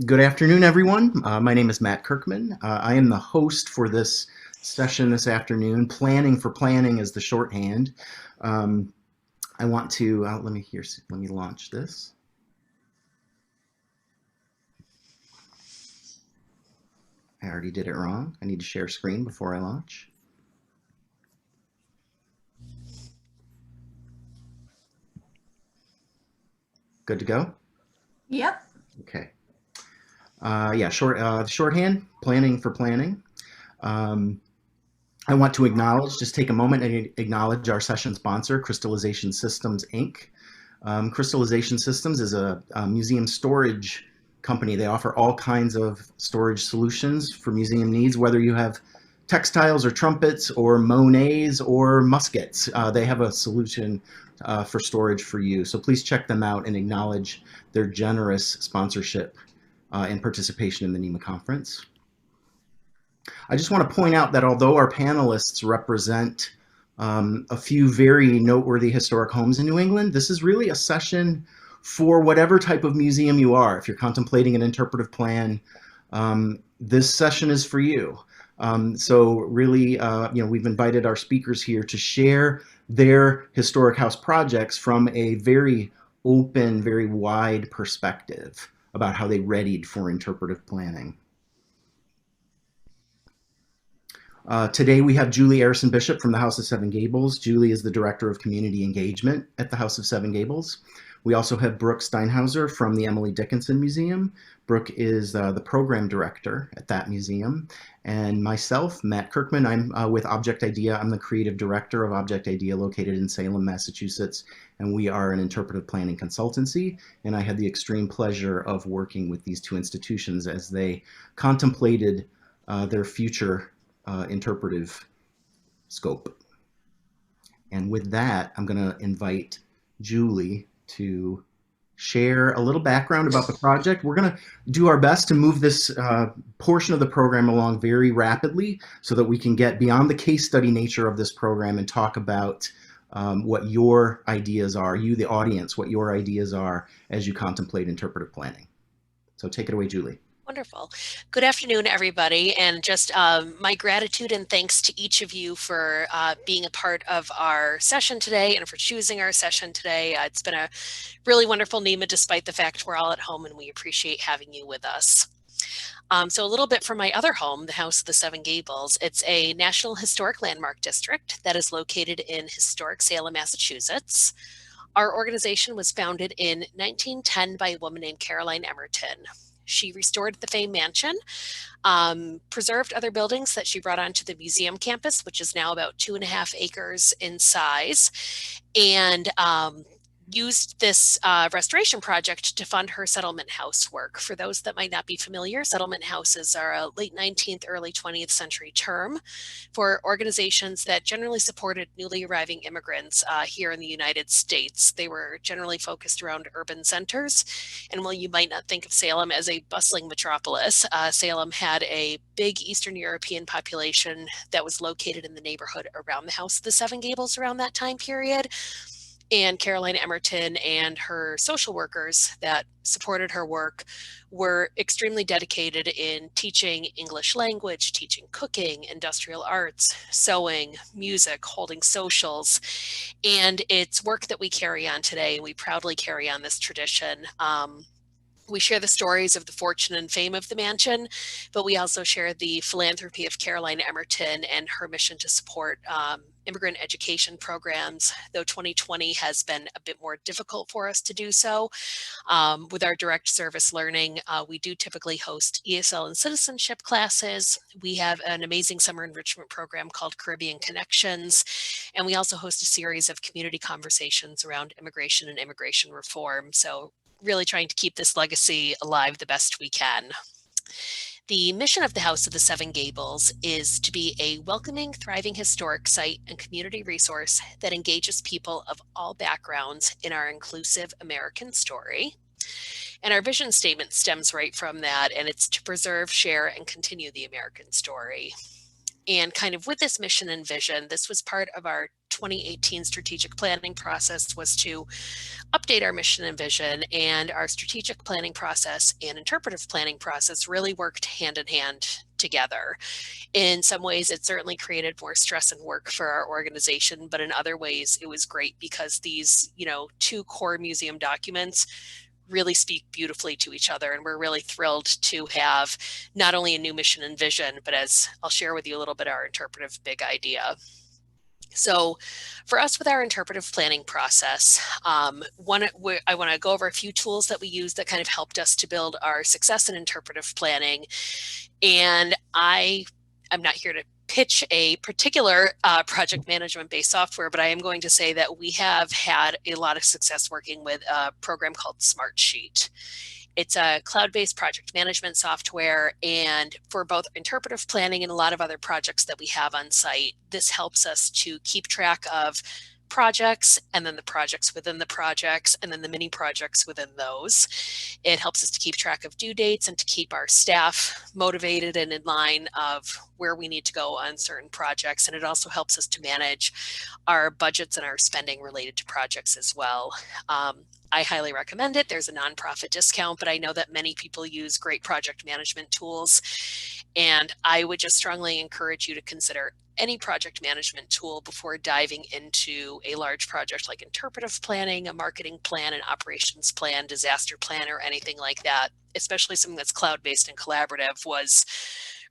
Good afternoon, everyone. My name is Matt Kirchman. I am the host for this session this afternoon. Planning for planning is the shorthand. Um, I want to let me launch this. I already did it wrong. I need to share screen before I launch. Good to go? Yep. Okay. Shorthand, planning for planning. Um, I want to just take a moment and acknowledge our session sponsor, Crystallization Systems, Inc. Crystallization Systems is a museum storage company. They offer all kinds of storage solutions for museum needs, whether you have textiles or trumpets or Monets or muskets. They have a solution for storage for you. So please check them out and acknowledge their generous sponsorship and participation in the NEMA conference. I just want to point out that although our panelists represent a few very noteworthy historic homes in New England, this is really a session for whatever type of museum you are. If you're contemplating an interpretive plan, this session is for you. So really, we've invited our speakers here to share their historic house projects from a very open, very wide perspective about how they readied for interpretive planning. Today we have Julie Arrison-Bishop from the House of Seven Gables. Julie is the Director of Community Engagement at the House of Seven Gables. We also have Brooke Steinhauser from the Emily Dickinson Museum. Brooke is the Program Director at that museum. And myself, Matt Kirchman, I'm with ObjectIDEA. I'm the Creative Director of ObjectIDEA located in Salem, Massachusetts. And we are an interpretive planning consultancy. And I had the extreme pleasure of working with these two institutions as they contemplated their future interpretive scope. And with that, I'm going to invite Julie to share a little background about the project. We're going to do our best to move this portion of the program along very rapidly so that we can get beyond the case study nature of this program and talk about what your ideas are, you, the audience, what your ideas are as you contemplate interpretive planning. So take it away, Julie. Wonderful. Good afternoon, everybody, and just my gratitude and thanks to each of you for being a part of our session today and for choosing our session today. It's been a really wonderful NEMA despite the fact we're all at home, and we appreciate having you with us. So a little bit from my other home, the House of the Seven Gables. It's a National Historic Landmark District that is located in historic Salem, Massachusetts. Our organization was founded in 1910 by a woman named Caroline Emerton. She restored the famed mansion, preserved other buildings that she brought onto the museum campus, which is now about 2.5 acres in size, and used this restoration project to fund her settlement house work. For those that might not be familiar, settlement houses are a late 19th, early 20th century term for organizations that generally supported newly arriving immigrants here in the United States. They were generally focused around urban centers. And while you might not think of Salem as a bustling metropolis, Salem had a big Eastern European population that was located in the neighborhood around the House of the Seven Gables around that time period. And Caroline Emerton and her social workers that supported her work were extremely dedicated in teaching English language, teaching cooking, industrial arts, sewing, music, holding socials. And it's work that we carry on today. We proudly carry on this tradition. We share the stories of the fortune and fame of the mansion, but we also share the philanthropy of Caroline Emerton and her mission to support immigrant education programs, though 2020 has been a bit more difficult for us to do so. With our direct service learning, we do typically host ESL and citizenship classes. We have an amazing summer enrichment program called Caribbean Connections, and we also host a series of community conversations around immigration and immigration reform. So really trying to keep this legacy alive the best we can. The mission of the House of the Seven Gables is to be a welcoming, thriving historic site and community resource that engages people of all backgrounds in our inclusive American story. And our vision statement stems right from that, and it's to preserve, share, and continue the American story. And kind of with this mission and vision, this was part of our 2018 strategic planning process, was to update our mission and vision, and our strategic planning process and interpretive planning process really worked hand in hand together. In some ways, it certainly created more stress and work for our organization, but in other ways, it was great because these, two core museum documents really speak beautifully to each other. And we're really thrilled to have not only a new mission and vision, but as I'll share with you a little bit, our interpretive big idea. So for us with our interpretive planning process, I want to go over a few tools that we use that kind of helped us to build our success in interpretive planning. And I'm not here to pitch a particular project management based software, but I am going to say that we have had a lot of success working with a program called Smartsheet. It's a cloud-based project management software, and for both interpretive planning and a lot of other projects that we have on site, this helps us to keep track of projects, and then the projects within the projects, and then the mini projects within those. It helps us to keep track of due dates and to keep our staff motivated and in line of where we need to go on certain projects. And it also helps us to manage our budgets and our spending related to projects as well. I highly recommend it. There's a nonprofit discount, but I know that many people use great project management tools. And I would just strongly encourage you to consider any project management tool before diving into a large project like interpretive planning, a marketing plan, an operations plan, disaster plan, or anything like that. Especially something that's cloud-based and collaborative was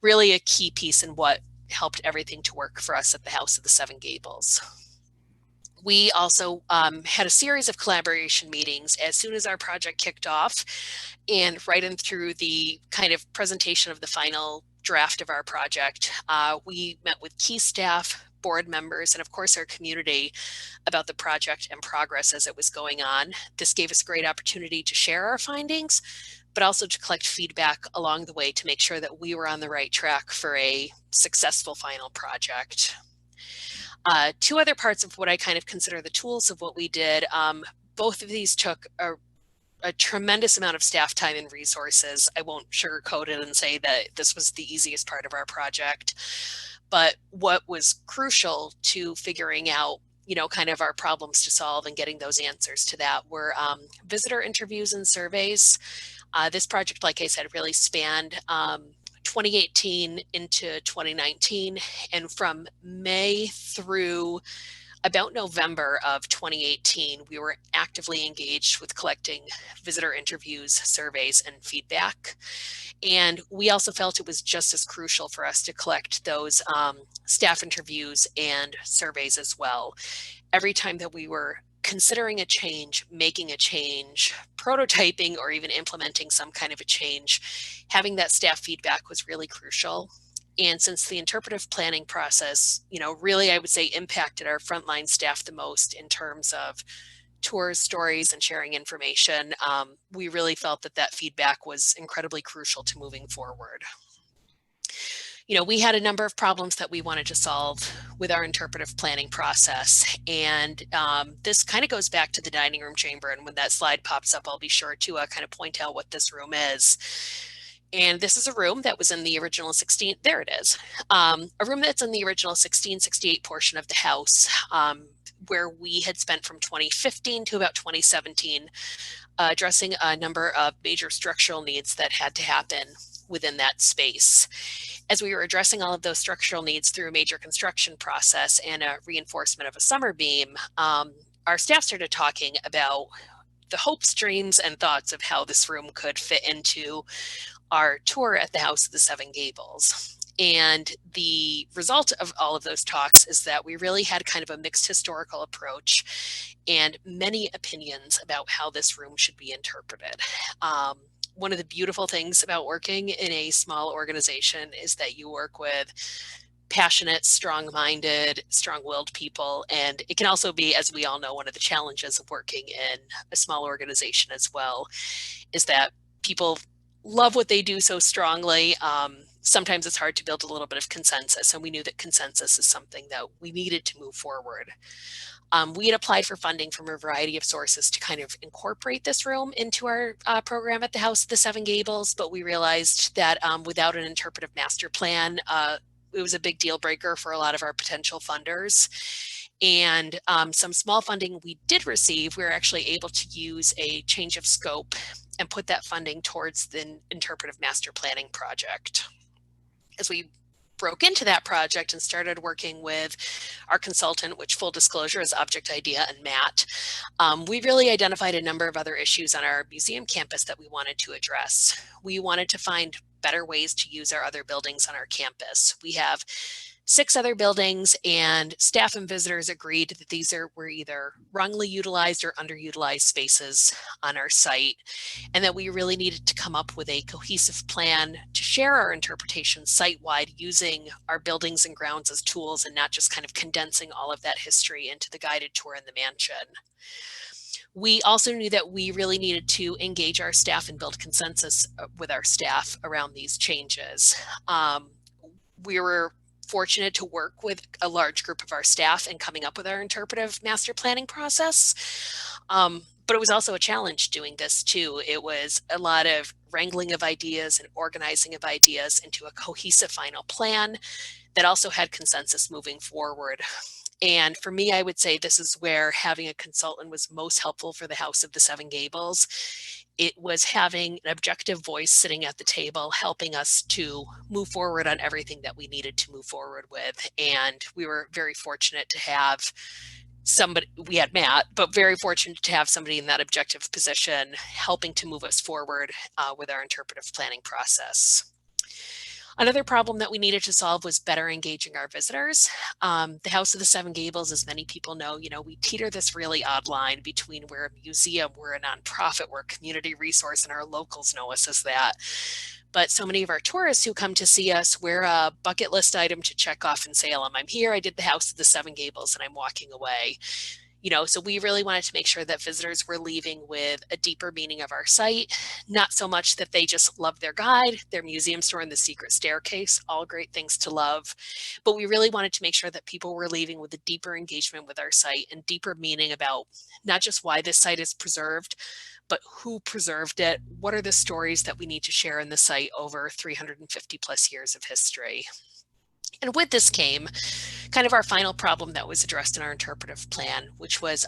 really a key piece in what helped everything to work for us at the House of the Seven Gables. We also had a series of collaboration meetings as soon as our project kicked off, and right in through the kind of presentation of the final draft of our project. We met with key staff, board members, and of course our community about the project and progress as it was going on. This gave us a great opportunity to share our findings, but also to collect feedback along the way to make sure that we were on the right track for a successful final project. Two other parts of what I kind of consider the tools of what we did. Both of these took a tremendous amount of staff time and resources. I won't sugarcoat it and say that this was the easiest part of our project, but what was crucial to figuring out, kind of our problems to solve and getting those answers to that were visitor interviews and surveys. This project, like I said, really spanned 2018 into 2019, and from May through about November of 2018, we were actively engaged with collecting visitor interviews, surveys, and feedback. And we also felt it was just as crucial for us to collect those staff interviews and surveys as well. Every time that we were considering a change, making a change, prototyping, or even implementing some kind of a change, having that staff feedback was really crucial. And since the interpretive planning process, really, I would say impacted our frontline staff the most in terms of tours, stories, and sharing information, we really felt that that feedback was incredibly crucial to moving forward. We had a number of problems that we wanted to solve with our interpretive planning process. And this kind of goes back to the dining room chamber. And when that slide pops up, I'll be sure to kind of point out what this room is. And this is a room that was in the original there it is. A room that's in the original 1668 portion of the house, where we had spent from 2015 to about 2017, addressing a number of major structural needs that had to happen within that space. As we were addressing all of those structural needs through a major construction process and a reinforcement of a summer beam, our staff started talking about the hopes, dreams, and thoughts of how this room could fit into our tour at the House of the Seven Gables. And the result of all of those talks is that we really had kind of a mixed historical approach and many opinions about how this room should be interpreted. One of the beautiful things about working in a small organization is that you work with passionate, strong-minded, strong-willed people. And it can also be, as we all know, one of the challenges of working in a small organization as well, is that people love what they do so strongly. Sometimes it's hard to build a little bit of consensus, and we knew that consensus is something that we needed to move forward. We had applied for funding from a variety of sources to kind of incorporate this room into our program at the House of the Seven Gables, but we realized that without an interpretive master plan, it was a big deal breaker for a lot of our potential funders. And some small funding we did receive, we were actually able to use a change of scope and put that funding towards the interpretive master planning project. As we broke into that project and started working with our consultant, which full disclosure is ObjectIDEA and Matt, we really identified a number of other issues on our museum campus that we wanted to address. We wanted to find better ways to use our other buildings on our campus. We have 6 other buildings, and staff and visitors agreed that these were either wrongly utilized or underutilized spaces on our site, and that we really needed to come up with a cohesive plan to share our interpretation site-wide using our buildings and grounds as tools and not just kind of condensing all of that history into the guided tour in the mansion. We also knew that we really needed to engage our staff and build consensus with our staff around these changes. We were fortunate to work with a large group of our staff in coming up with our interpretive master planning process. But it was also a challenge doing this too. It was a lot of wrangling of ideas and organizing of ideas into a cohesive final plan that also had consensus moving forward. And for me, I would say this is where having a consultant was most helpful for the House of the Seven Gables. It was having an objective voice sitting at the table, helping us to move forward on everything that we needed to move forward with. And we were very fortunate to have somebody, we had Matt, but very fortunate to have somebody in that objective position helping to move us forward with our interpretive planning process. Another problem that we needed to solve was better engaging our visitors. The House of the Seven Gables, as many people know, we teeter this really odd line between we're a museum, we're a nonprofit, we're a community resource, and our locals know us as that. But so many of our tourists who come to see us, we're a bucket list item to check off in Salem. I'm here, I did the House of the Seven Gables, and I'm walking away. So we really wanted to make sure that visitors were leaving with a deeper meaning of our site, not so much that they just love their guide, their museum tour, and the secret staircase, all great things to love. But we really wanted to make sure that people were leaving with a deeper engagement with our site and deeper meaning about not just why this site is preserved, but who preserved it, what are the stories that we need to share in the site over 350 plus years of history. And with this came kind of our final problem that was addressed in our interpretive plan, which was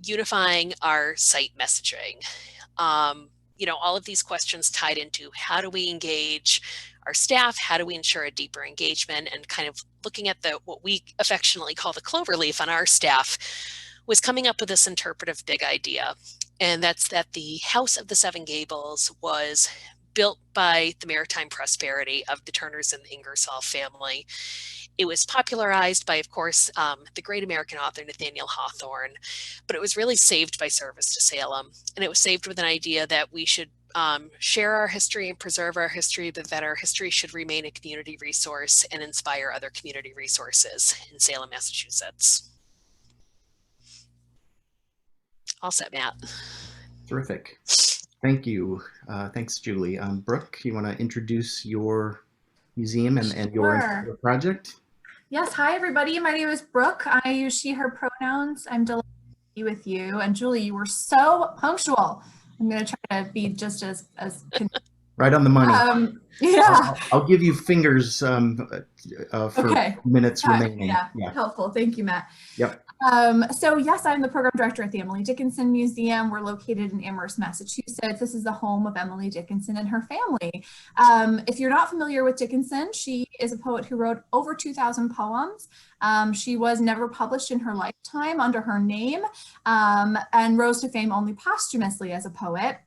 unifying our site messaging. All of these questions tied into how do we engage our staff, how do we ensure a deeper engagement, and kind of looking at what we affectionately call the cloverleaf on our staff was coming up with this interpretive big idea. And that's that the House of the Seven Gables was built by the maritime prosperity of the Turners and the Ingersoll family. It was popularized by, of course, the great American author Nathaniel Hawthorne, but it was really saved by service to Salem. And it was saved with an idea that we should share our history and preserve our history, but that our history should remain a community resource and inspire other community resources in Salem, Massachusetts. All set, Matt. Terrific. Thank you. Thanks, Julie. Brooke, you want to introduce your museum and your project? Yes. Hi, everybody. My name is Brooke. I use she, her pronouns. I'm delighted to be with you. And Julie, you were so punctual. I'm going to try to be just as right on the money. Yeah. I'll give you fingers for minutes remaining. Yeah, helpful. Thank you, Matt. Yep. So yes, I'm the program director at the Emily Dickinson Museum. We're located in Amherst, Massachusetts. This is the home of Emily Dickinson and her family. If you're not familiar with Dickinson, she is a poet who wrote over 2,000 poems. She was never published in her lifetime under her name and rose to fame only posthumously as a poet.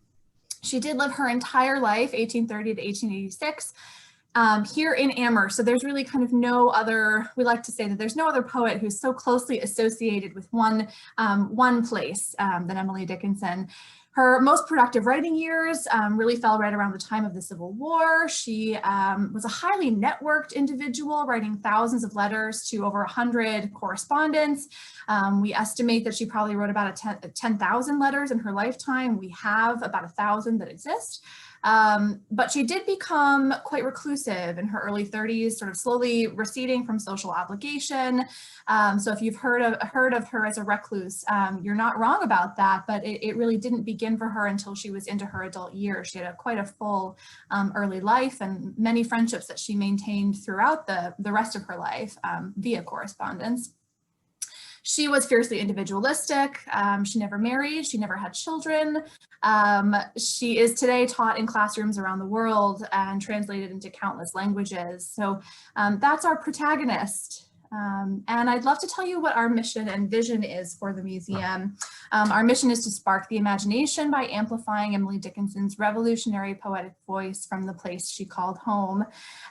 She did live her entire life, 1830 to 1886. Here in Amherst. So there's really kind of no other, we like to say that there's no other poet who's so closely associated with one place than Emily Dickinson. Her most productive writing years really fell right around the time of the Civil War. She was a highly networked individual, writing thousands of letters to over 100 correspondents. We estimate that she probably wrote about 10,000 letters in her lifetime. We have about 1,000 that exist. But she did become quite reclusive in her early 30s, sort of slowly receding from social obligation. So if you've heard of her as a recluse, you're not wrong about that, but it really didn't begin for her until she was into her adult years. She had quite a full early life and many friendships that she maintained throughout the rest of her life via correspondence. She was fiercely individualistic. She never married. She never had children. She is today taught in classrooms around the world and translated into countless languages. So that's our protagonist. And I'd love to tell you what our mission and vision is for the museum. Our mission is to spark the imagination by amplifying Emily Dickinson's revolutionary poetic voice from the place she called home.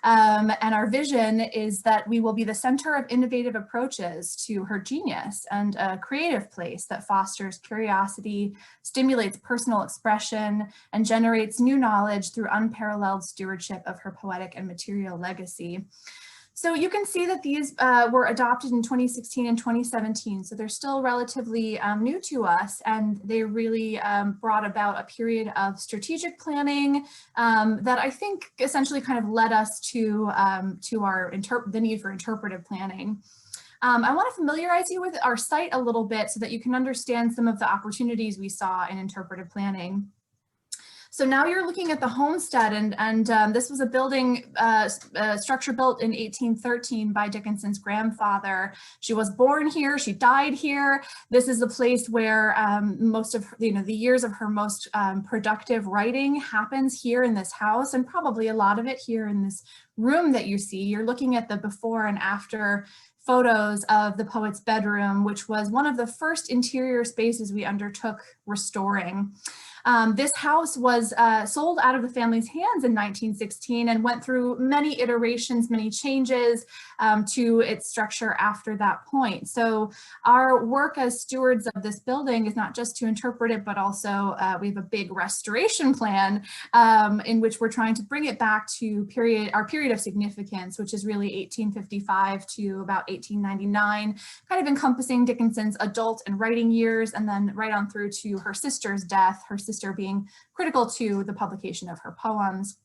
And our vision is that we will be the center of innovative approaches to her genius and a creative place that fosters curiosity, stimulates personal expression, and generates new knowledge through unparalleled stewardship of her poetic and material legacy. So you can see that these were adopted in 2016 and 2017, so they're still relatively new to us, and they really brought about a period of strategic planning that I think essentially kind of led us to the need for interpretive planning. I want to familiarize you with our site a little bit so that you can understand some of the opportunities we saw in interpretive planning. So now you're looking at the homestead, and this was a building structure built in 1813 by Dickinson's grandfather. She was born here, she died here. This is the place where most of the years of her most productive writing happens here in this house, and probably a lot of it here in this room that you see. You're looking at the before and after photos of the poet's bedroom, which was one of the first interior spaces we undertook restoring. This house was sold out of the family's hands in 1916 and went through many iterations, many changes to its structure after that point. So our work as stewards of this building is not just to interpret it, but also we have a big restoration plan in which we're trying to bring it back to our period of significance, which is really 1855 to about 1899, kind of encompassing Dickinson's adult and writing years, and then right on through to her sister's death, her sister being critical to the publication of her poems.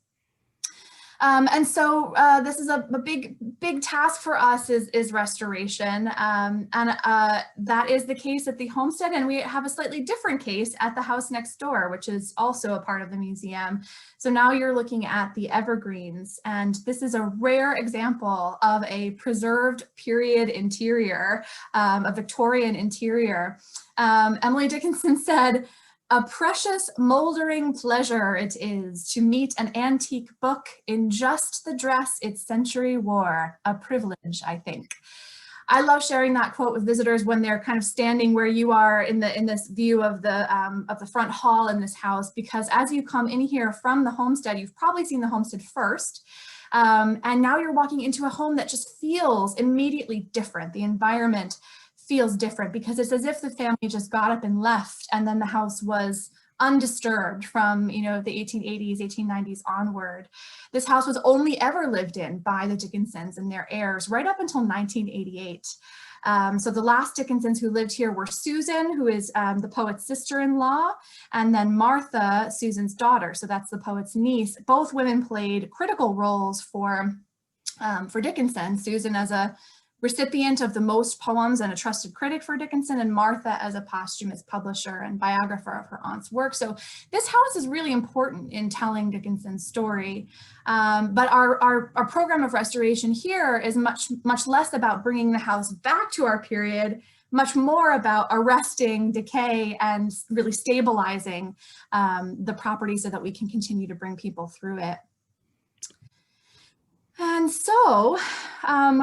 And so this is a big task for us is restoration. And that is the case at the homestead. And we have a slightly different case at the house next door, which is also a part of the museum. So now you're looking at the evergreens. And this is a rare example of a preserved period interior, a Victorian interior. Emily Dickinson said, "A precious moldering pleasure it is to meet an antique book in just the dress its century wore, a privilege, I think." I love sharing that quote with visitors when they're kind of standing where you are in this view of the front hall in this house, because as you come in here from the homestead, you've probably seen the homestead first. And now you're walking into a home that just feels immediately different. The environment feels different because it's as if the family just got up and left, and then the house was undisturbed from the 1880s, 1890s onward. This house was only ever lived in by the Dickinsons and their heirs right up until 1988. So the last Dickinsons who lived here were Susan, who is the poet's sister-in-law, and then Martha, Susan's daughter. So that's the poet's niece. Both women played critical roles for Dickinson. Susan as a recipient of the most poems and a trusted critic for Dickinson, and Martha as a posthumous publisher and biographer of her aunt's work. So this house is really important in telling Dickinson's story. But our program of restoration here is much less about bringing the house back to our period, much more about arresting decay and really stabilizing the property so that we can continue to bring people through it. And so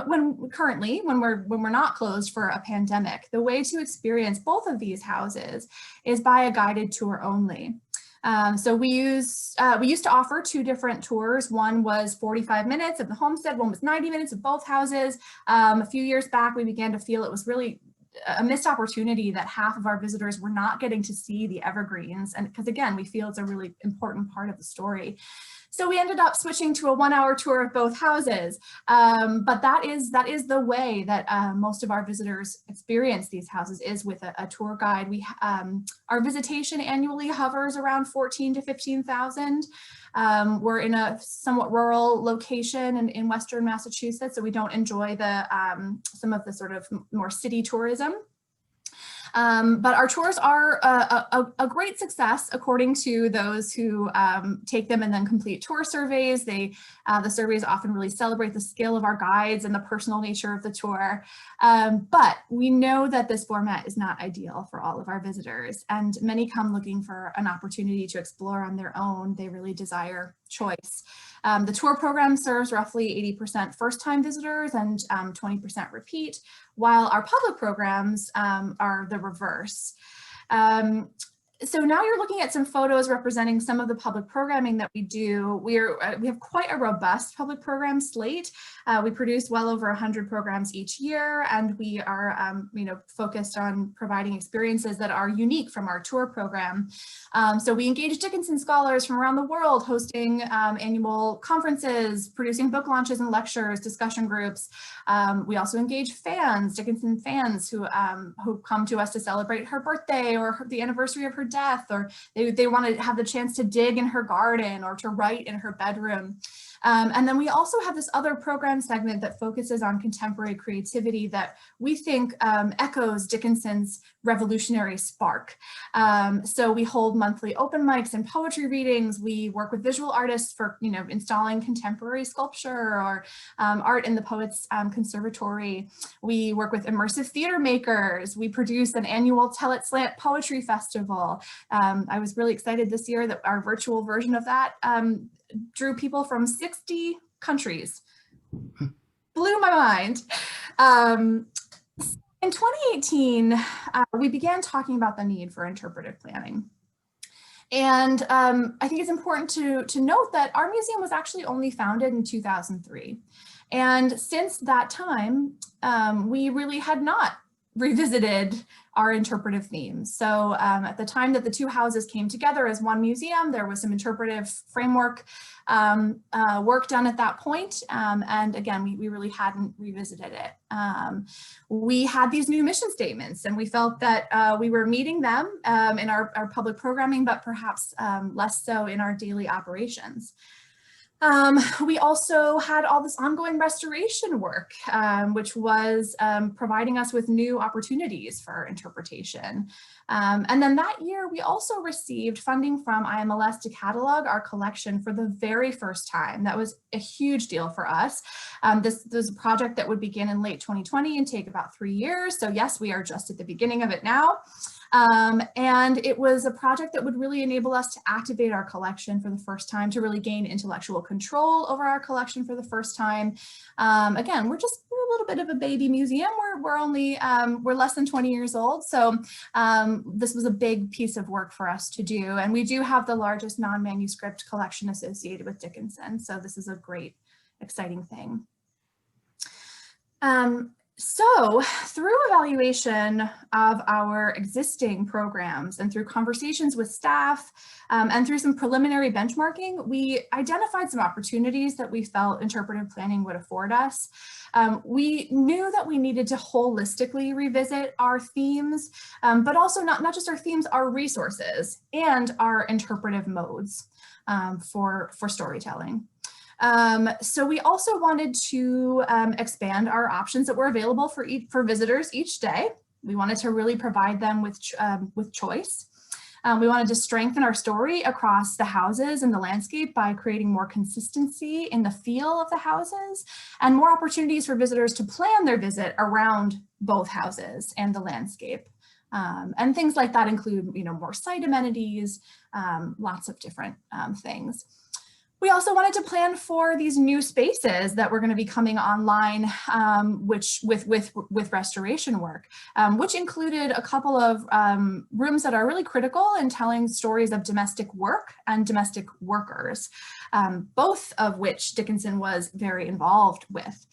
when we're not closed for a pandemic, the way to experience both of these houses is by a guided tour only. So we used to offer two different tours. One was 45 minutes of the homestead, one was 90 minutes of both houses. A few years back, we began to feel it was really a missed opportunity that half of our visitors were not getting to see the evergreens. And because again, we feel it's a really important part of the story. So we ended up switching to a 1-hour tour of both houses. But that is the way that most of our visitors experience these houses, is with a tour guide. Our visitation annually hovers around 14 to 15,000. We're in a somewhat rural location in Western Massachusetts, so we don't enjoy the some of the sort of more city tourism. But our tours are a great success according to those who take them and then complete tour surveys. The surveys often really celebrate the skill of our guides and the personal nature of the tour. But we know that this format is not ideal for all of our visitors, and many come looking for an opportunity to explore on their own. They really desire choice. The tour program serves roughly 80% first-time visitors and 20% repeat, while our public programs are the reverse. So now you're looking at some photos representing some of the public programming that we do. We have quite a robust public program slate. We produce well over 100 programs each year, and we are focused on providing experiences that are unique from our tour program. So we engage Dickinson scholars from around the world, hosting annual conferences, producing book launches and lectures, discussion groups. We also engage fans, Dickinson fans who come to us to celebrate her birthday or the anniversary of her death, or they want to have the chance to dig in her garden or to write in her bedroom. And then we also have this other program segment that focuses on contemporary creativity that we think echoes Dickinson's revolutionary spark. So we hold monthly open mics and poetry readings. We work with visual artists for installing contemporary sculpture or art in the Poets Conservatory. We work with immersive theater makers. We produce an annual Tell It Slant Poetry Festival. I was really excited this year that our virtual version of that drew people from 60 countries. Blew my mind. In 2018, we began talking about the need for interpretive planning. And I think it's important to note that our museum was actually only founded in 2003. And since that time, we really had not revisited our interpretive themes. So at the time that the two houses came together as one museum, there was some interpretive framework work done at that point. And again, we really hadn't revisited it. We had these new mission statements, and we felt that we were meeting them in our public programming, but perhaps less so in our daily operations. We also had all this ongoing restoration work, which was providing us with new opportunities for interpretation. And then that year, we also received funding from IMLS to catalog our collection for the very first time. That was a huge deal for us. This was a project that would begin in late 2020 and take about 3 years. So yes, we are just at the beginning of it now. And it was a project that would really enable us to activate our collection for the first time, to really gain intellectual control over our collection for the first time. Again, we're a little bit of a baby museum. We're less than 20 years old. So this was a big piece of work for us to do. And we do have the largest non-manuscript collection associated with Dickinson. So this is a great, exciting thing. So through evaluation of our existing programs and through conversations with staff and through some preliminary benchmarking, we identified some opportunities that we felt interpretive planning would afford us. We knew that we needed to holistically revisit our themes, but also not just our themes, our resources and our interpretive modes for storytelling. So we also wanted to expand our options that were available for visitors each day. We wanted to really provide them with choice. We wanted to strengthen our story across the houses and the landscape by creating more consistency in the feel of the houses and more opportunities for visitors to plan their visit around both houses and the landscape. And things like that include, more site amenities, lots of different things. We also wanted to plan for these new spaces that were going to be coming online, which with restoration work, which included a couple of rooms that are really critical in telling stories of domestic work and domestic workers, both of which Dickinson was very involved with.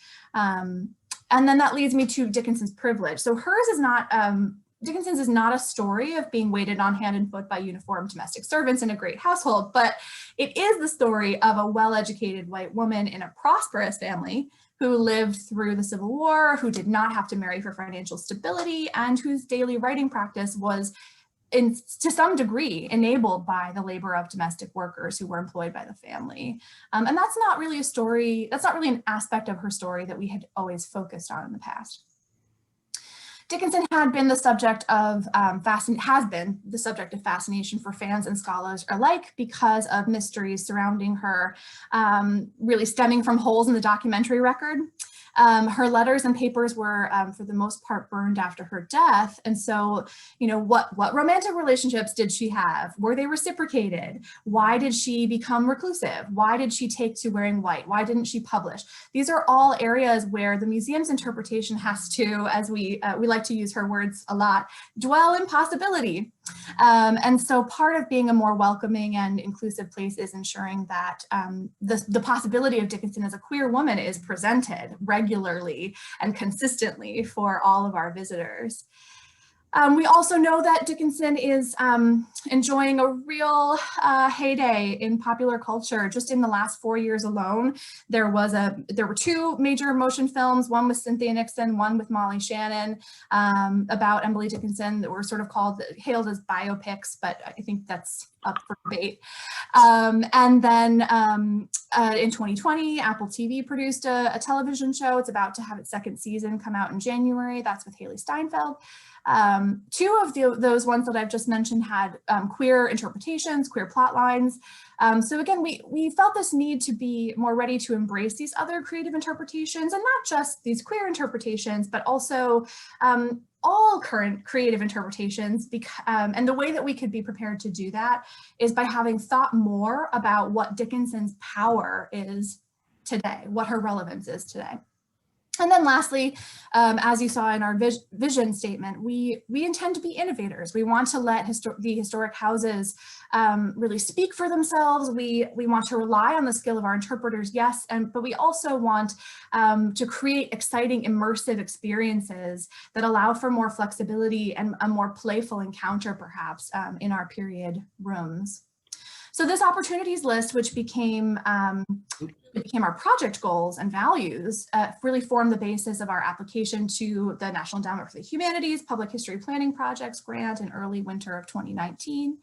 And then that leads me to Dickinson's privilege. So hers is not, Dickinson's is not a story of being waited on hand and foot by uniformed domestic servants in a great household, but it is the story of a well-educated white woman in a prosperous family who lived through the Civil War, who did not have to marry for financial stability, and whose daily writing practice was to some degree enabled by the labor of domestic workers who were employed by the family. And that's not really a story, that's not really an aspect of her story that we had always focused on in the past. Dickinson had been the subject of has been the subject of fascination for fans and scholars alike because of mysteries surrounding her, really stemming from holes in the documentary record. Her letters and papers were, for the most part, burned after her death. And so, you know, what romantic relationships did she have? Were they reciprocated? Why did she become reclusive? Why did she take to wearing white? Why didn't she publish? These are all areas where the museum's interpretation has to, as we like to use her words a lot, dwell in possibility. And so part of being a more welcoming and inclusive place is ensuring that the possibility of Dickinson as a queer woman is presented regularly and consistently for all of our visitors. We also know that Dickinson is enjoying a real heyday in popular culture. Just in the last 4 years alone, there were 2 major motion films, one with Cynthia Nixon, one with Molly Shannon, about Emily Dickinson that were sort of hailed as biopics, but I think that's up for debate. And then in 2020, Apple TV produced a television show. It's about to have its 2nd season come out in January. That's with Haley Steinfeld. 2 of those ones that I've just mentioned had queer interpretations, queer plot lines. So again, we felt this need to be more ready to embrace these other creative interpretations, and not just these queer interpretations, but also all current creative interpretations. And the way that we could be prepared to do that is by having thought more about what Dickinson's power is today, what her relevance is today. And then lastly, as you saw in our vision statement, we intend to be innovators. We want to let the historic houses really speak for themselves. We want to rely on the skill of our interpreters, yes, but we also want to create exciting, immersive experiences that allow for more flexibility and a more playful encounter, perhaps, in our period rooms. So this opportunities list, which became our project goals and values, really formed the basis of our application to the National Endowment for the Humanities Public History Planning Projects grant in early winter of 2019.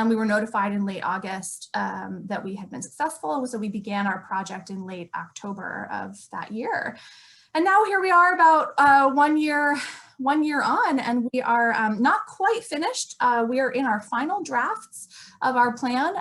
We were notified in late August that we had been successful, so we began our project in late October of that year. And now here we are about 1 year on, and we are not quite finished. We are in our final drafts of our plan,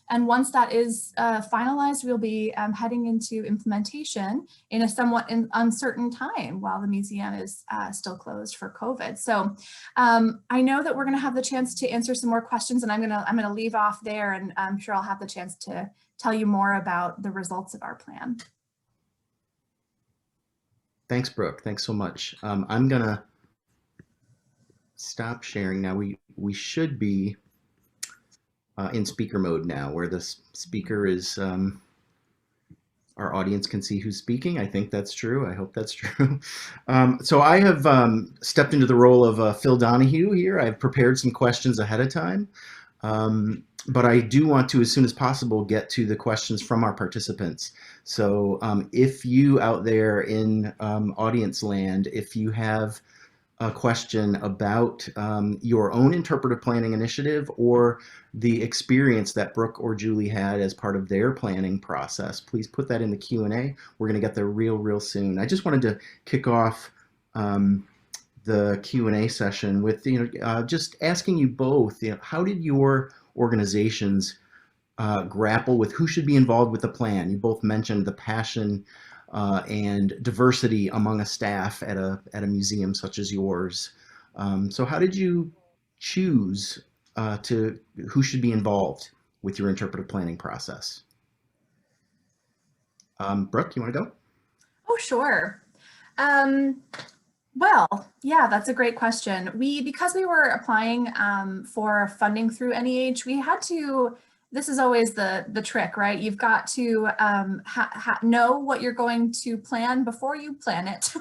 and once that is finalized, we'll be heading into implementation in a somewhat uncertain time while the museum is still closed for COVID. So I know that we're going to have the chance to answer some more questions, and I'm gonna leave off there, and I'm sure I'll have the chance to tell you more about the results of our plan. Thanks, Brooke. Thanks so much. I'm gonna stop sharing now. We should be in speaker mode now, where the speaker is, our audience can see who's speaking. I think that's true. I hope that's true. So I have stepped into the role of Phil Donahue here. I've prepared some questions ahead of time, but I do want to, as soon as possible, get to the questions from our participants. So if you out there in audience land, if you have a question about your own interpretive planning initiative or the experience that Brooke or Julie had as part of their planning process, please put that in the Q&A. We're going to get there real soon. I just wanted to kick off the Q&A session with just asking you both, how did your organizations grapple with who should be involved with the plan? You both mentioned the passion and diversity among a staff at a museum such as yours. So how did you choose who should be involved with your interpretive planning process? Brooke, you want to go? Oh, sure. Well, yeah, that's a great question. Because we were applying for funding through NEH, this is always the trick, right? You've got to know what you're going to plan before you plan it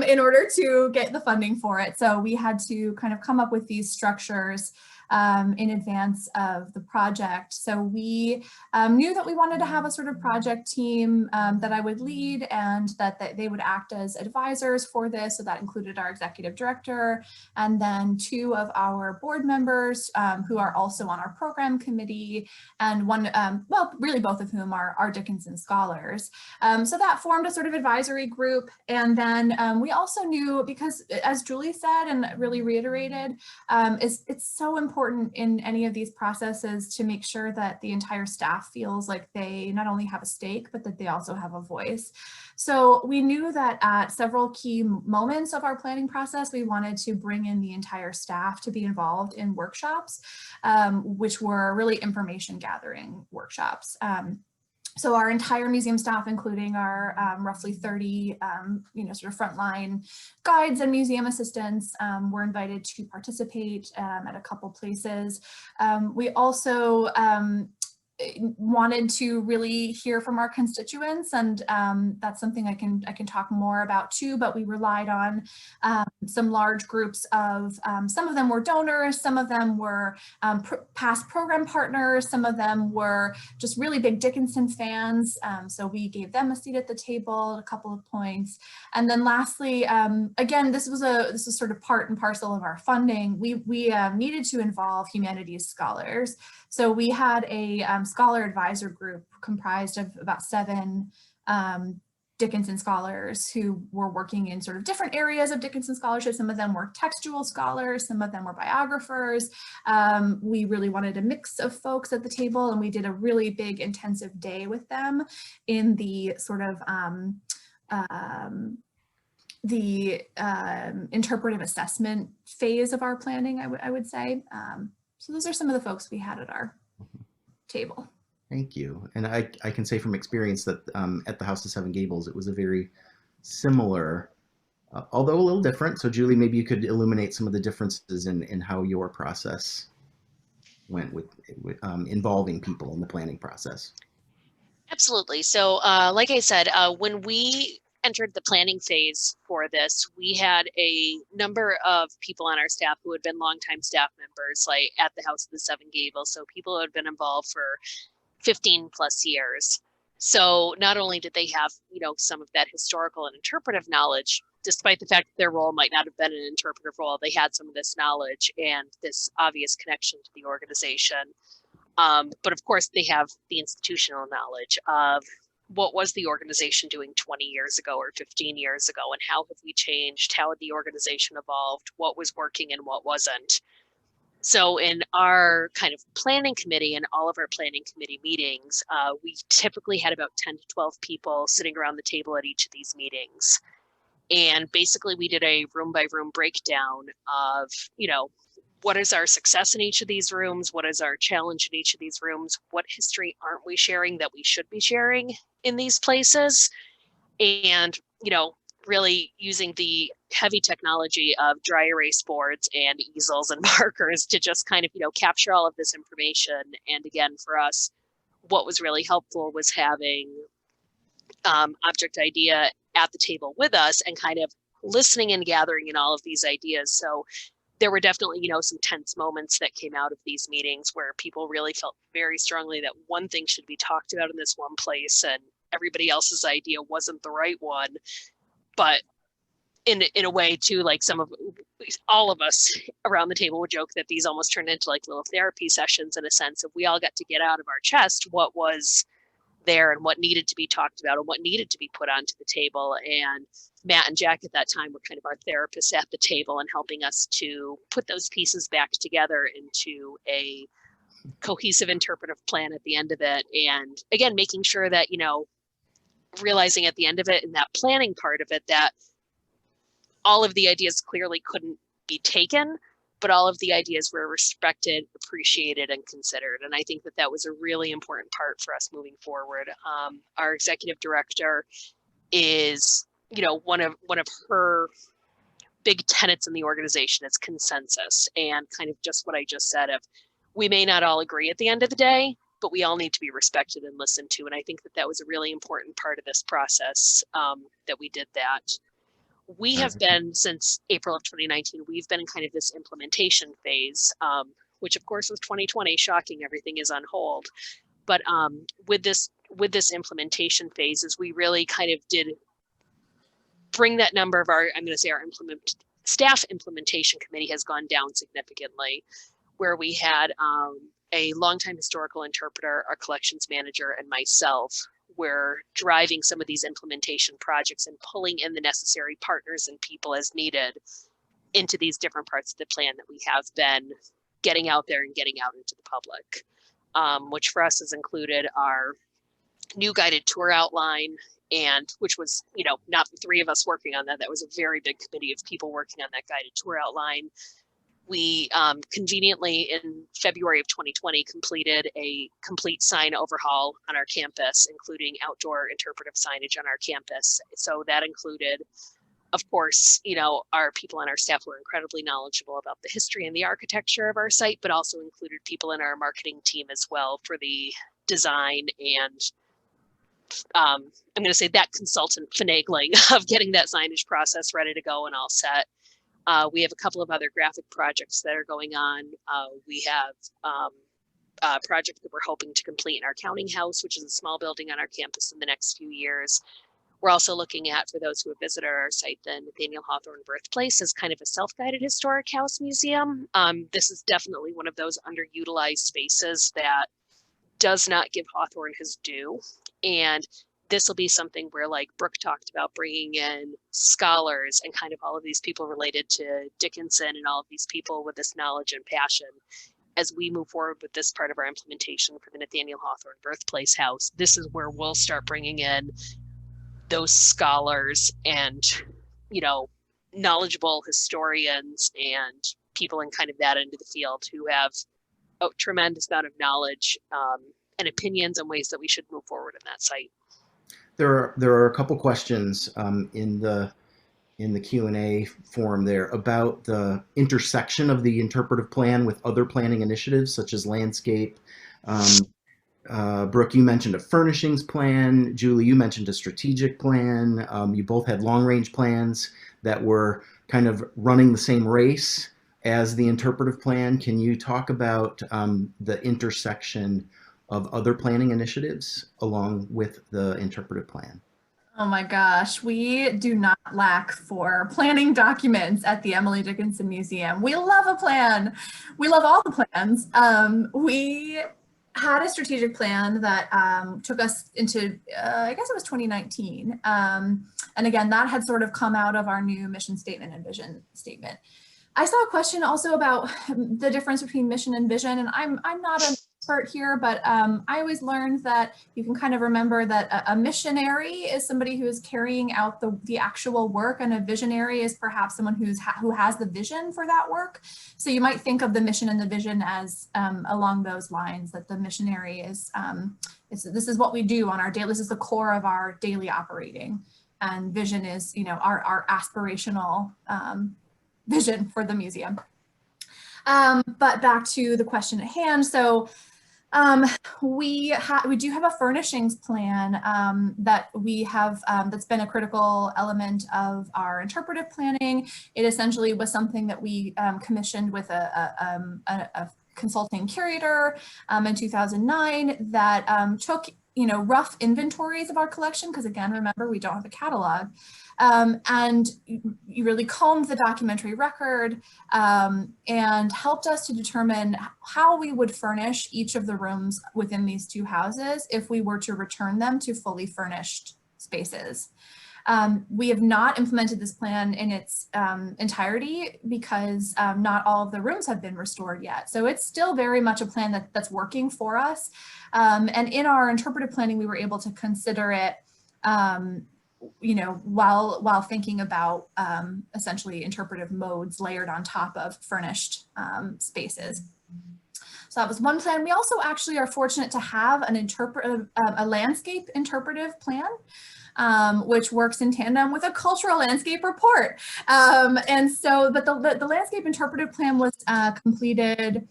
in order to get the funding for it. So we had to kind of come up with these structures in advance of the project. So we knew that we wanted to have a sort of project team that I would lead, and that they would act as advisors for this. So that included our executive director and then 2 of our board members who are also on our program committee, and one, well, really both of whom are Dickinson scholars. So that formed a sort of advisory group. And then we also knew, because as Julie said and really reiterated, it's so important in any of these processes to make sure that the entire staff feels like they not only have a stake, but that they also have a voice. So we knew that at several key moments of our planning process, we wanted to bring in the entire staff to be involved in workshops, which were really information gathering workshops. So our entire museum staff, including our roughly 30, sort of frontline guides and museum assistants, were invited to participate at a couple places. We also wanted to really hear from our constituents, and that's something I can talk more about too, but we relied on some large groups of, some of them were donors, some of them were past program partners, some of them were just really big Dickinson fans, so we gave them a seat at the table at a couple of points. And then lastly, again, this was sort of part and parcel of our funding. We needed to involve humanities scholars. So we had a scholar advisor group comprised of about 7 Dickinson scholars who were working in sort of different areas of Dickinson scholarship. Some of them were textual scholars, some of them were biographers. We really wanted a mix of folks at the table, and we did a really big intensive day with them in the sort of interpretive assessment phase of our planning, I would say. So those are some of the folks we had at our table. Thank you. And I can say from experience that at the House of Seven Gables, it was a very similar, although a little different. So Julie, maybe you could illuminate some of the differences in how your process went with involving people in the planning process. Absolutely. So like I said, when we entered the planning phase for this, we had a number of people on our staff who had been longtime staff members, like at the House of the Seven Gables. So people who had been involved for 15 plus years. So not only did they have, some of that historical and interpretive knowledge, despite the fact that their role might not have been an interpretive role, they had some of this knowledge and this obvious connection to the organization. But of course, they have the institutional knowledge of what was the organization doing 20 years ago or 15 years ago, and how have we changed? How had the organization evolved? What was working and what wasn't? So in our kind of planning committee and all of our planning committee meetings, we typically had about 10 to 12 people sitting around the table at each of these meetings. And basically we did a room by room breakdown of, what is our success in each of these rooms? What is our challenge in each of these rooms? What history aren't we sharing that we should be sharing in these places? And, really using the heavy technology of dry erase boards and easels and markers to just kind of, capture all of this information. And again, for us, what was really helpful was having ObjectIDEA at the table with us and kind of listening and gathering in all of these ideas. So there were definitely, some tense moments that came out of these meetings where people really felt very strongly that one thing should be talked about in this one place and everybody else's idea wasn't the right one. But in a way too, like all of us around the table would joke that these almost turned into like little therapy sessions in a sense of we all got to get out of our chest what was there and what needed to be talked about and what needed to be put onto the table. And Matt and Jack at that time were kind of our therapists at the table and helping us to put those pieces back together into a cohesive interpretive plan at the end of it. And again, making sure that, realizing at the end of it, in that planning part of it, that all of the ideas clearly couldn't be taken, but all of the ideas were respected, appreciated, and considered. And I think that that was a really important part for us moving forward. Our executive director is, one of her big tenets in the organization is consensus, and kind of just what I just said of we may not all agree at the end of the day, but we all need to be respected and listened to. And I think that that was a really important part of this process, that we did that. We have been, since April of 2019, we've been in kind of this implementation phase, which of course was 2020, shocking, everything is on hold. But with this implementation phase, is we really kind of did bring that number of our, I'm going to say our staff implementation committee has gone down significantly, where we had a longtime historical interpreter, our collections manager, and myself were driving some of these implementation projects and pulling in the necessary partners and people as needed into these different parts of the plan that we have been getting out there and getting out into the public, which for us has included our new guided tour outline, and which was, not the three of us working on that. That was a very big committee of people working on that guided tour outline. We conveniently in February of 2020 completed a complete sign overhaul on our campus, including outdoor interpretive signage on our campus. So that included, of course, our people on our staff were incredibly knowledgeable about the history and the architecture of our site, but also included people in our marketing team as well for the design and I'm going to say that consultant finagling of getting that signage process ready to go and all set. We have a couple of other graphic projects that are going on. We have a project that we're hoping to complete in our counting house, which is a small building on our campus in the next few years. We're also looking at, for those who have visited our site, the Nathaniel Hawthorne Birthplace as kind of a self-guided historic house museum. This is definitely one of those underutilized spaces that does not give Hawthorne his due. And this will be something where, like Brooke talked about, bringing in scholars and kind of all of these people related to Dickinson and all of these people with this knowledge and passion. As we move forward with this part of our implementation for the Nathaniel Hawthorne Birthplace House, this is where we'll start bringing in those scholars and, knowledgeable historians and people in kind of that end of the field who have a tremendous amount of knowledge and opinions and ways that we should move forward in that site. There are a couple questions in the Q&A form there about the intersection of the interpretive plan with other planning initiatives such as landscape. Brooke, you mentioned a furnishings plan. Julie, you mentioned a strategic plan. You both had long-range plans that were kind of running the same race as the interpretive plan. Can you talk about the intersection of other planning initiatives along with the interpretive plan? Oh my gosh, we do not lack for planning documents at the Emily Dickinson Museum. We love a plan. We love all the plans. We had a strategic plan that took us into, I guess it was 2019. And again, that had sort of come out of our new mission statement and vision statement. I saw a question also about the difference between mission and vision, and I'm not an expert here, but I always learned that you can kind of remember that a missionary is somebody who is carrying out the actual work, and a visionary is perhaps someone who has the vision for that work. So you might think of the mission and the vision as along those lines, that the missionary is, this is what we do on our daily, this is the core of our daily operating, and vision is, our aspirational vision for the museum. But back to the question at hand. So we do have a furnishings plan that we have that's been a critical element of our interpretive planning. It essentially was something that we commissioned with a consulting curator in 2009 that took rough inventories of our collection, because again, remember, we don't have a catalog. And you really combed the documentary record and helped us to determine how we would furnish each of the rooms within these two houses if we were to return them to fully furnished spaces. We have not implemented this plan in its entirety because not all of the rooms have been restored yet. So it's still very much a plan that's working for us. And in our interpretive planning, we were able to consider it while thinking about essentially interpretive modes layered on top of furnished spaces. So that was one plan. We also actually are fortunate to have a landscape interpretive plan, which works in tandem with a cultural landscape report. And so, but the landscape interpretive plan was completed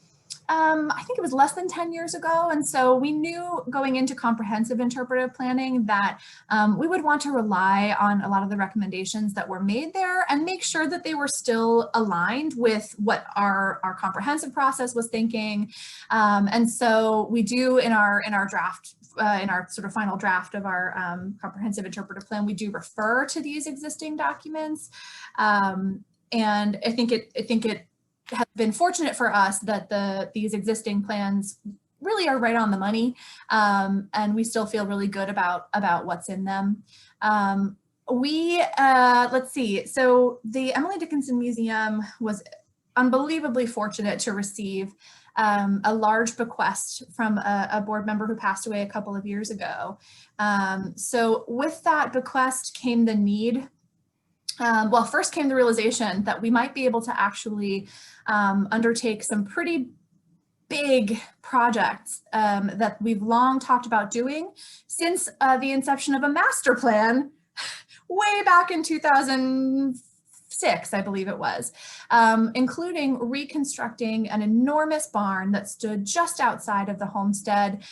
I think it was less than 10 years ago. And so we knew going into comprehensive interpretive planning that we would want to rely on a lot of the recommendations that were made there and make sure that they were still aligned with what our comprehensive process was thinking. And so we do in our draft, in our sort of final draft of our comprehensive interpretive plan, we do refer to these existing documents. And I think it has been fortunate for us that these existing plans really are right on the money, and we still feel really good about what's in them. Let's see, so the Emily Dickinson Museum was unbelievably fortunate to receive a large bequest from a board member who passed away a couple of years ago. So with that bequest came the need. Well, first came the realization that we might be able to actually undertake some pretty big projects that we've long talked about doing since the inception of a master plan way back in 2006, I believe it was, including reconstructing an enormous barn that stood just outside of the homestead.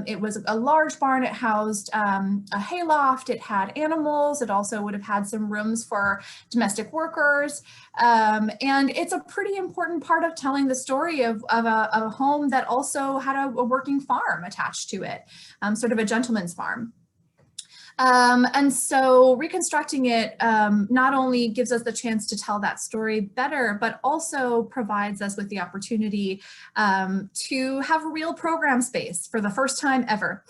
It was a large barn. It housed a hayloft. It had animals. It also would have had some rooms for domestic workers. And it's a pretty important part of telling the story of a home that also had a working farm attached to it, sort of a gentleman's farm. And so reconstructing it not only gives us the chance to tell that story better, but also provides us with the opportunity to have real program space for the first time ever,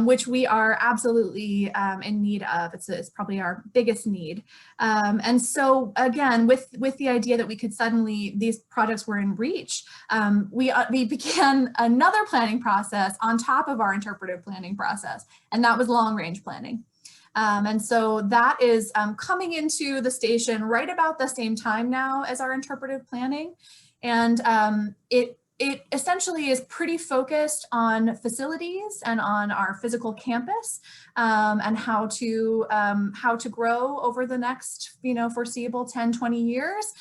which we are absolutely in need of. It's probably our biggest need. And so again, with the idea that we could suddenly, these projects were in reach, we began another planning process on top of our interpretive planning process, and that was long range planning. And so that is coming into the station right about the same time now as our interpretive planning. And it essentially is pretty focused on facilities and on our physical campus, and how to grow over the next, foreseeable 10, 20 years.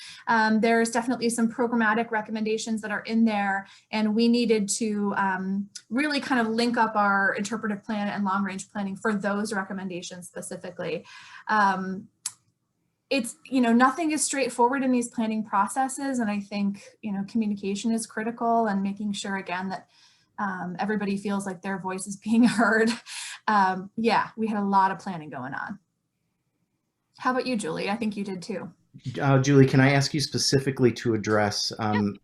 There's definitely some programmatic recommendations that are in there, and we needed to really kind of link up our interpretive plan and long range planning for those recommendations specifically. It's, nothing is straightforward in these planning processes. And I think, communication is critical, and making sure again that everybody feels like their voice is being heard. Yeah, we had a lot of planning going on. How about you, Julie? I think you did too. Julie, can I ask you specifically to address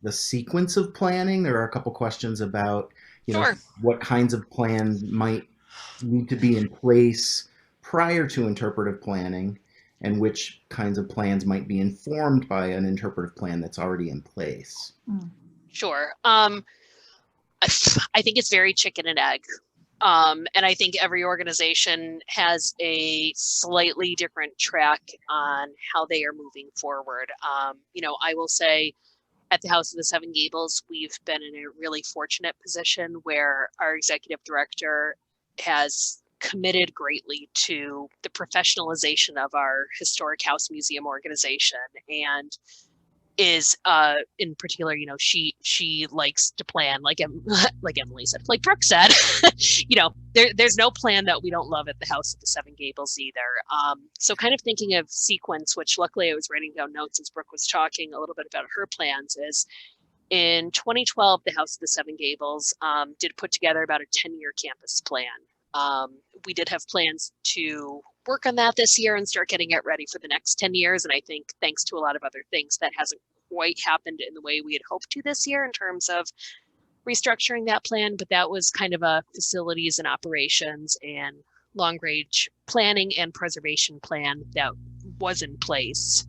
the sequence of planning? There are a couple questions about, Sure. what kinds of plans might need to be in place prior to interpretive planning, and which kinds of plans might be informed by an interpretive plan that's already in place. Sure. I think it's very chicken and egg. And I think every organization has a slightly different track on how they are moving forward. I will say at the House of the Seven Gables, we've been in a really fortunate position where our executive director has committed greatly to the professionalization of our historic house museum organization, and is in particular, she likes to plan, like Emily said, like Brooke said. There's no plan that we don't love at the House of the Seven Gables either. So kind of thinking of sequence, which luckily I was writing down notes as Brooke was talking a little bit about her plans, is in 2012 the House of the Seven Gables did put together about a 10-year campus plan. We did have plans to work on that this year and start getting it ready for the next 10 years. And I think thanks to a lot of other things, that hasn't quite happened in the way we had hoped to this year in terms of restructuring that plan. But that was kind of a facilities and operations and long range planning and preservation plan that was in place.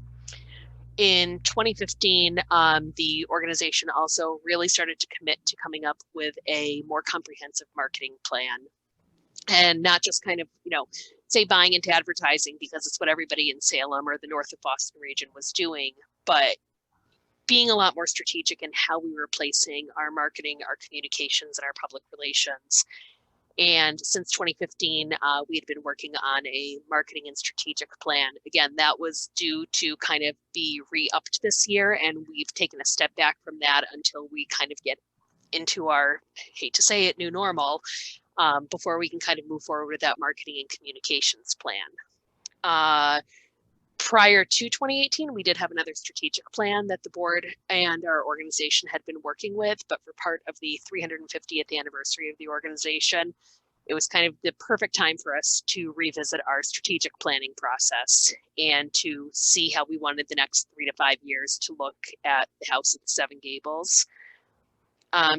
In 2015, the organization also really started to commit to coming up with a more comprehensive marketing plan. And not just kind of, say buying into advertising because it's what everybody in Salem or the north of Boston region was doing, but being a lot more strategic in how we were placing our marketing, our communications, and our public relations. And since 2015, we had been working on a marketing and strategic plan. Again, that was due to kind of be re-upped this year, and we've taken a step back from that until we kind of get into our, hate to say it, new normal, before we can kind of move forward with that marketing and communications plan. Prior to 2018, we did have another strategic plan that the board and our organization had been working with, but for part of the 350th anniversary of the organization, it was kind of the perfect time for us to revisit our strategic planning process and to see how we wanted the next 3 to 5 years to look at the House of the Seven Gables.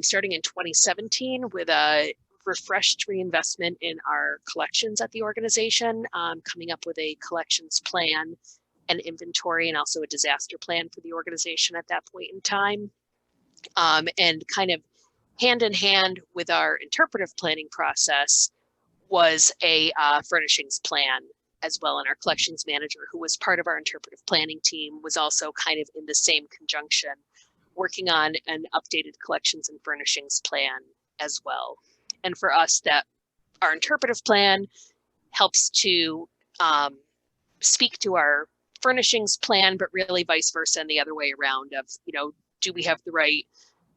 Starting in 2017 with a refreshed reinvestment in our collections at the organization, coming up with a collections plan, an inventory, and also a disaster plan for the organization at that point in time. And kind of hand in hand with our interpretive planning process was a furnishings plan as well. And our collections manager, who was part of our interpretive planning team, was also kind of in the same conjunction, working on an updated collections and furnishings plan as well. And for us, that our interpretive plan helps to speak to our furnishings plan, but really vice versa and the other way around of, do we have the right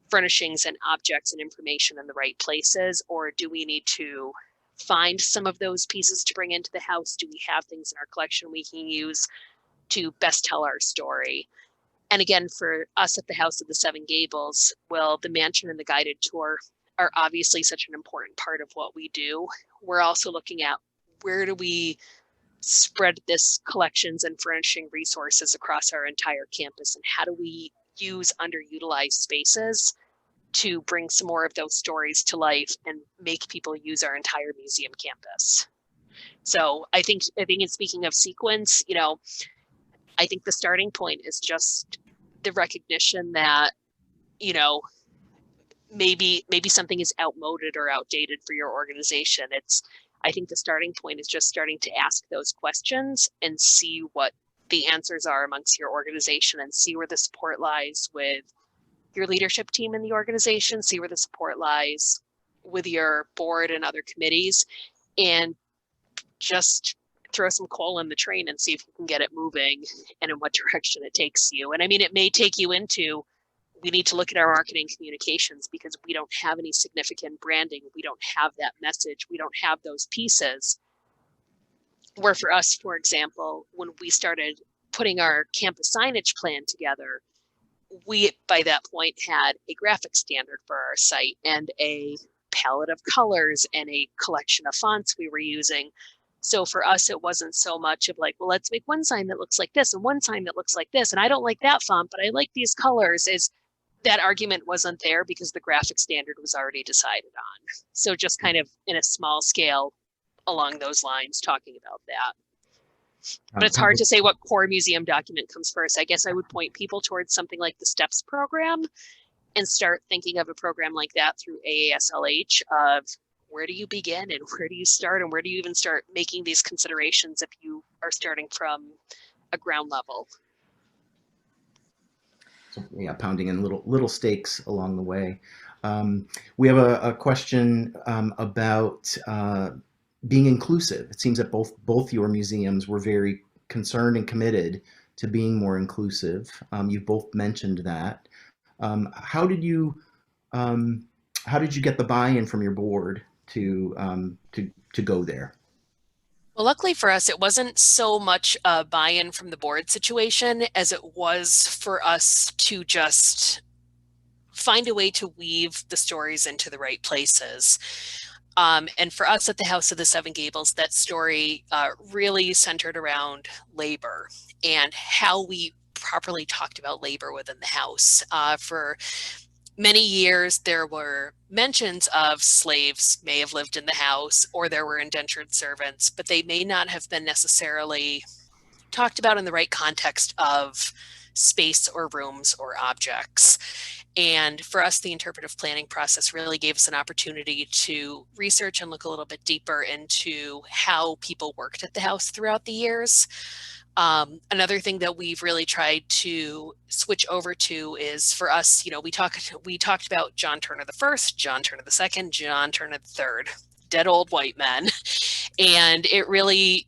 furnishings and objects and information in the right places, or do we need to find some of those pieces to bring into the house? Do we have things in our collection we can use to best tell our story? And again, for us at the House of the Seven Gables, well, the mansion and the guided tour are obviously such an important part of what we do. We're also looking at where do we spread this collections and furnishing resources across our entire campus, and how do we use underutilized spaces to bring some more of those stories to life and make people use our entire museum campus. So I think in speaking of sequence, I think the starting point is just the recognition that, maybe something is outmoded or outdated for your organization. I think the starting point is just starting to ask those questions and see what the answers are amongst your organization, and see where the support lies with your leadership team in the organization, see where the support lies with your board and other committees, and just throw some coal in the train and see if you can get it moving and in what direction it takes you. And I mean, it may take you into, we need to look at our marketing communications because we don't have any significant branding. We don't have that message. We don't have those pieces. Where for us, for example, when we started putting our campus signage plan together, we, by that point, had a graphic standard for our site and a palette of colors and a collection of fonts we were using. So for us, it wasn't so much of like, well, let's make one sign that looks like this and one sign that looks like this. And I don't like that font, but I like these colors. That argument wasn't there because the graphic standard was already decided on. So just kind of in a small scale along those lines, talking about that. But it's hard to say what core museum document comes first. I guess I would point people towards something like the STEPS program and start thinking of a program like that through AASLH of where do you begin and where do you start and where do you even start making these considerations if you are starting from a ground level. So, yeah, pounding in little stakes along the way. We have a question about being inclusive. It seems that both your museums were very concerned and committed to being more inclusive. You both mentioned that. How did you get the buy-in from your board to go there? Well, luckily for us, it wasn't so much a buy-in from the board situation as it was for us to just find a way to weave the stories into the right places. And for us at the House of the Seven Gables, that story really centered around labor and how we properly talked about labor within the house. For many years, there were mentions of slaves may have lived in the house, or there were indentured servants, but they may not have been necessarily talked about in the right context of space or rooms or objects. And for us, the interpretive planning process really gave us an opportunity to research and look a little bit deeper into how people worked at the house throughout the years. Another thing that we've really tried to switch over to is for us, we talked about John Turner I, John Turner II, John Turner III, dead old white men. And it really,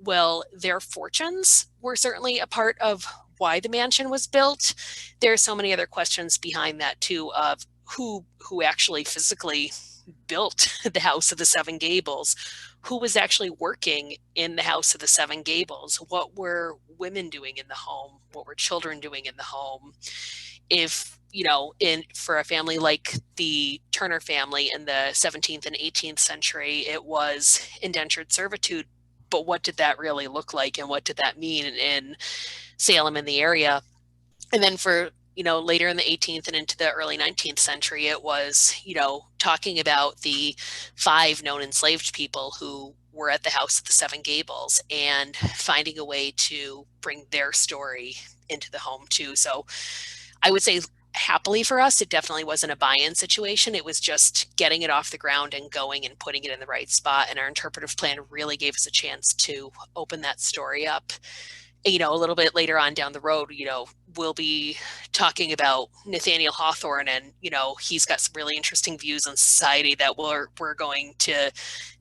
well, their fortunes were certainly a part of why the mansion was built. There are so many other questions behind that too of who actually physically built the House of the Seven Gables, who was actually working in the House of the Seven Gables, what were women doing in the home, what were children doing in the home. If, you know, for a family like the Turner family in the 17th and 18th century, it was indentured servitude. But what did that really look like, and what did that mean in Salem and the area? And then for, you know, later in the 18th and into the early 19th century, it was, you know, talking about the 5 known enslaved people who were at the House of the Seven Gables and finding a way to bring their story into the home too. So I would say, happily for us, it definitely wasn't a buy-in situation. It was just getting it off the ground and going and putting it in the right spot. And our interpretive plan really gave us a chance to open that story up. You know, a little bit later on down the road, you know, we'll be talking about Nathaniel Hawthorne, and, you know, he's got some really interesting views on society that we're going to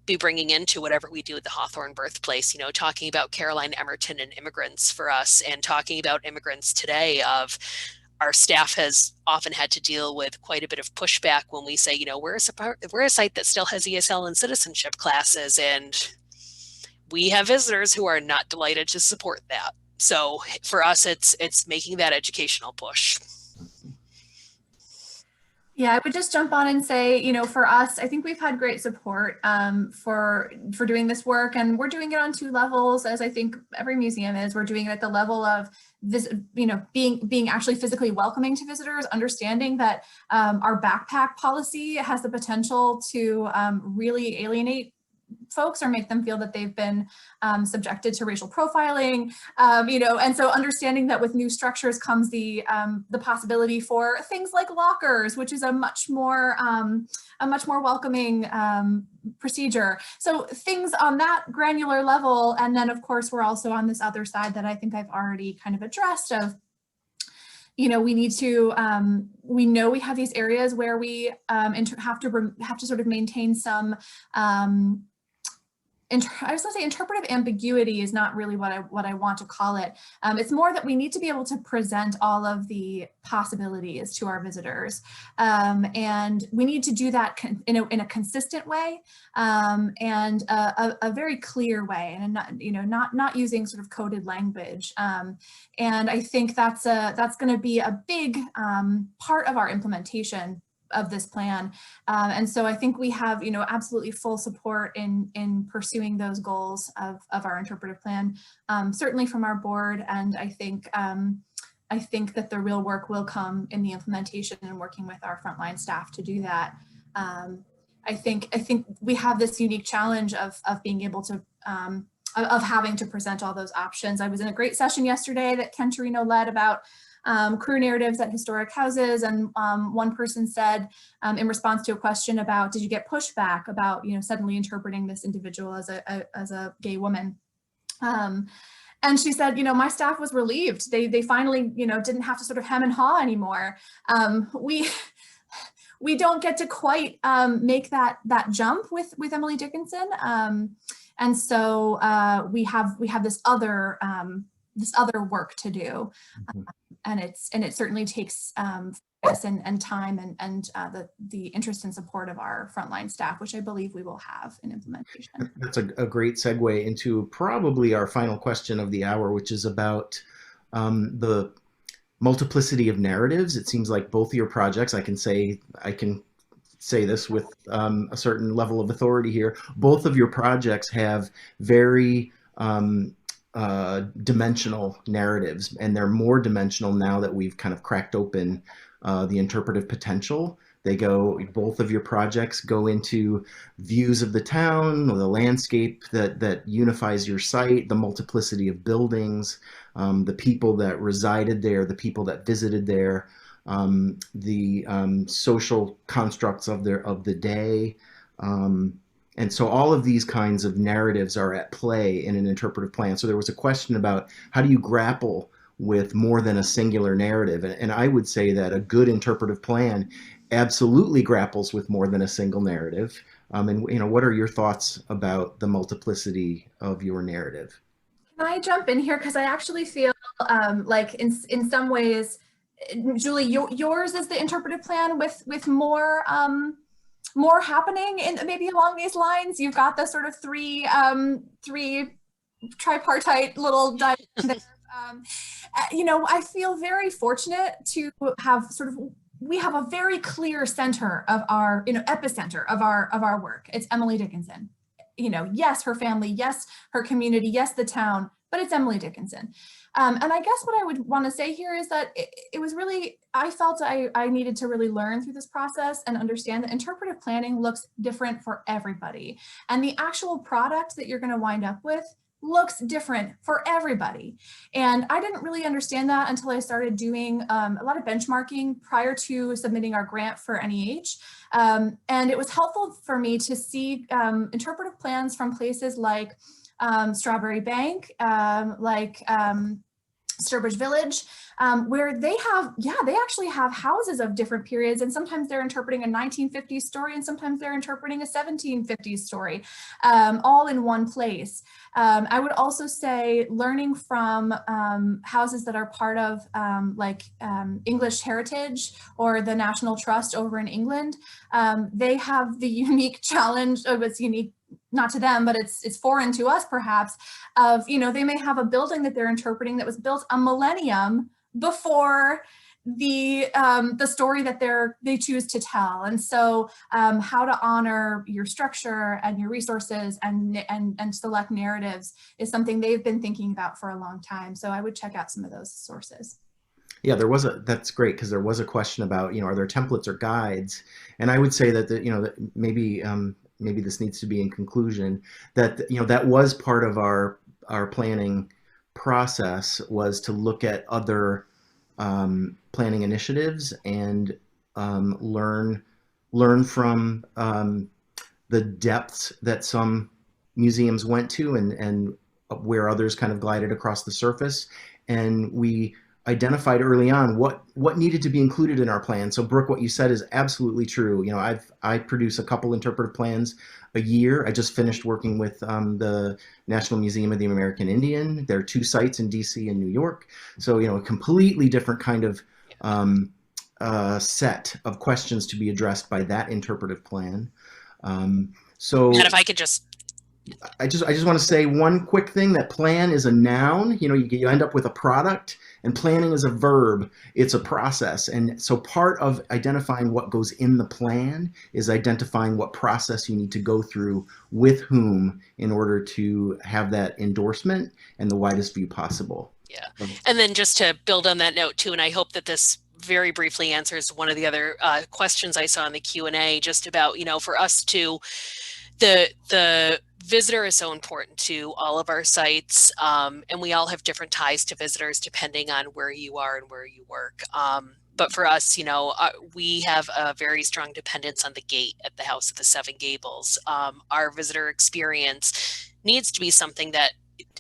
be bringing into whatever we do at the Hawthorne birthplace, you know, talking about Caroline Emerton and immigrants for us, and talking about immigrants today. Of our staff has often had to deal with quite a bit of pushback when we say, you know, we're a site that still has ESL and citizenship classes, and we have visitors who are not delighted to support that. So for us, it's making that educational push. Yeah, I would just jump on and say, you know, for us, I think we've had great support for doing this work, and we're doing it on 2 levels, as I think every museum is. We're doing it at the level of this, you know, being actually physically welcoming to visitors, understanding that our backpack policy has the potential to really alienate folks or make them feel that they've been subjected to racial profiling, you know, and so understanding that with new structures comes the possibility for things like lockers, which is a much more welcoming procedure. So things on that granular level, and then of course we're also on this other side that I think I've already kind of addressed of, you know, we need to, we know we have these areas where we have to sort of maintain some, I was going to say interpretive ambiguity is not really what I want to call it. It's more that we need to be able to present all of the possibilities to our visitors, and we need to do that in a consistent way, and a very clear way, and not using sort of coded language. And I think that's going to be a big part of our implementation of this plan. And so I think we have, you know, absolutely full support in pursuing those goals of our interpretive plan, certainly from our board. And I think that the real work will come in the implementation and working with our frontline staff to do that. I think we have this unique challenge of being able to, of having to present all those options. I was in a great session yesterday that Ken Torino led about career narratives at historic houses, and one person said, in response to a question about, did you get pushback about, you know, suddenly interpreting this individual as a gay woman? And she said, you know, my staff was relieved. They finally, you know, didn't have to sort of hem and haw anymore. We don't get to quite make that jump with Emily Dickinson, and so we have this other work to do. And it certainly takes focus and time and the interest and support of our frontline staff, which I believe we will have in implementation. That's a great segue into probably our final question of the hour, which is about the multiplicity of narratives. It seems like both of your projects, I can say this with a certain level of authority here, both of your projects have very dimensional narratives, and they're more dimensional now that we've kind of cracked open the interpretive potential. Both of your projects go into views of the town, or the landscape that unifies your site, the multiplicity of buildings, the people that resided there, the people that visited there, the social constructs of the day. And so all of these kinds of narratives are at play in an interpretive plan. So there was a question about how do you grapple with more than a singular narrative? And I would say that a good interpretive plan absolutely grapples with more than a single narrative. And you know, what are your thoughts about the multiplicity of your narrative? Can I jump in here? Because I actually feel like in some ways, Julie, yours is the interpretive plan with more more happening in maybe along these lines. You've got the sort of three tripartite little diagram there. You know, I feel very fortunate to have we have a very clear center of our, you know, epicenter of our work. It's Emily Dickinson. You know, yes, her family, yes, her community, yes, the town, but it's Emily Dickinson. And I guess what I would want to say here is that it was really, I felt I needed to really learn through this process and understand that interpretive planning looks different for everybody. And the actual product that you're going to wind up with looks different for everybody. And I didn't really understand that until I started doing a lot of benchmarking prior to submitting our grant for NEH. And it was helpful for me to see interpretive plans from places like Strawberry Bank, like Sturbridge Village, where they have, they actually have houses of different periods, and sometimes they're interpreting a 1950s story and sometimes they're interpreting a 1750s story, all in one place. I would also say learning from houses that are part of like English Heritage or the National Trust over in England, they have the unique challenge of, it's unique not to them, but it's foreign to us perhaps, of, you know, they may have a building that they're interpreting that was built a millennium before the story that they choose to tell. And so how to honor your structure and your resources and select narratives is something they've been thinking about for a long time. So I would check out some of those sources. Yeah, that's great, because there was a question about, you know, are there templates or guides? And I would say that, you know, that maybe this needs to be in conclusion, that, you know, that was part of our planning process, was to look at other planning initiatives and learn from the depths that some museums went to and where others kind of glided across the surface. And we identified early on what needed to be included in our plan. So Brooke, what you said is absolutely true. You know, I produce a couple interpretive plans a year. I just finished working with the National Museum of the American Indian. There are 2 sites in DC and New York. So, you know, a completely different kind of set of questions to be addressed by that interpretive plan. So, and if I could just I just want to say one quick thing, that plan is a noun. You know, you end up with a product, and planning is a verb. It's a process. And so part of identifying what goes in the plan is identifying what process you need to go through with whom in order to have that endorsement and the widest view possible. Yeah. And then just to build on that note too, and I hope that this very briefly answers one of the other questions I saw in the Q&A, just about, you know, for us to, the visitor is so important to all of our sites, and we all have different ties to visitors depending on where you are and where you work. But for us, you know, we have a very strong dependence on the gate at the House of the Seven Gables. Our visitor experience needs to be something that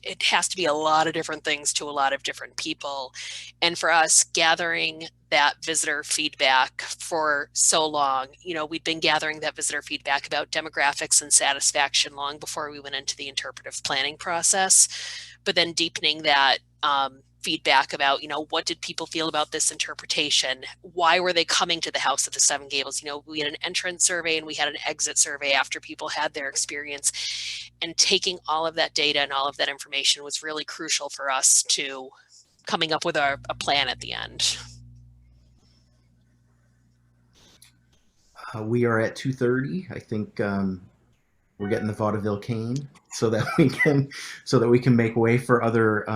it has to be a lot of different things to a lot of different people. And for us, gathering that visitor feedback for so long, you know, we'd been gathering that visitor feedback about demographics and satisfaction long before we went into the interpretive planning process, but then deepening that feedback about, you know, what did people feel about this interpretation? Why were they coming to the House of the Seven Gables? You know, we had an entrance survey and we had an exit survey after people had their experience, and taking all of that data and all of that information was really crucial for us to coming up with a plan at the end. We are at 2:30. I think we're getting the vaudeville cane so that we can make way for other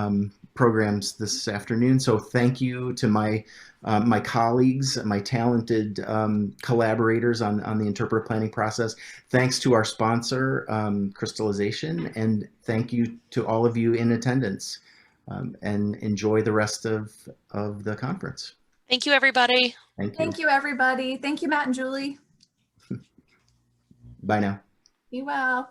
programs this afternoon. So thank you to my colleagues, my talented collaborators on the interpretive planning process. Thanks to our sponsor, Crystallization, and thank you to all of you in attendance. And enjoy the rest of the conference. Thank you, everybody. Thank you. Thank you, everybody. Thank you, Matt and Julie. Bye now. Be well.